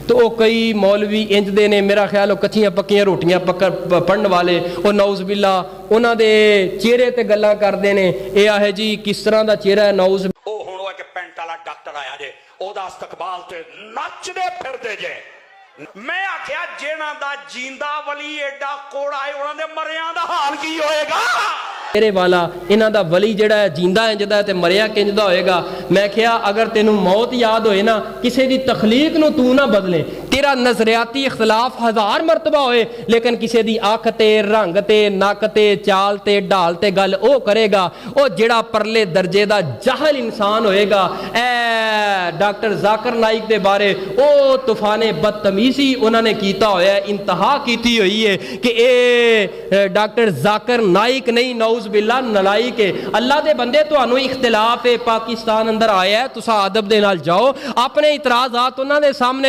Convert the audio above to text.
تو وہ کئی مولوی انج دے نے میرا خیال وہ کچھیاں پکیاں روٹیاں پڑھن والے وہ نعوذ باللہ انہاں دے چہرے تے گلاں کردے نے اے آہے جی کس طرح دا چہرہ ہے نعوذ او ہن وہ کہ پینٹ والا ڈاکٹر آیا جے او دا استقبال تے نچ دے پھر دے جے میں آکھیا جینا دا جیندا ولی ایڈا کوڑا ہے انہاں دے مریاں دا حال کی ہوئے گا چہرے والا انہاں دا ولی جڑا ہے جیندا انجدا ہے تے مریا کنجدا ہوئے گا میں کہیا اگر تینوں موت یاد ہوئے نا کسی دی تخلیق نو تو نہ بدلے تیرا نظریاتی اختلاف 1000 مرتبہ ہوئے لیکن کسی دی آنکھ تے رنگ تے نک تے چال تے ڈال تے گل او کرے گا او جڑا پرلے درجے دا جہل انسان ہوئے گا اے ڈاکٹر ذاکر نائک دے بارے او طوفان بدتمیزی انہوں نے کیتا ہویا ہے انتہا کیتی ہوئی ہے کہ اے ڈاکٹر ذاکر نائک نہیں نعوذ باللہ نلائک ہے اللہ دے بندے تو انہوں اختلاف پاکستان اندر آیا ہے تسا ادب دے نال جاؤ اپنے اعتراضات انہوں نے سامنے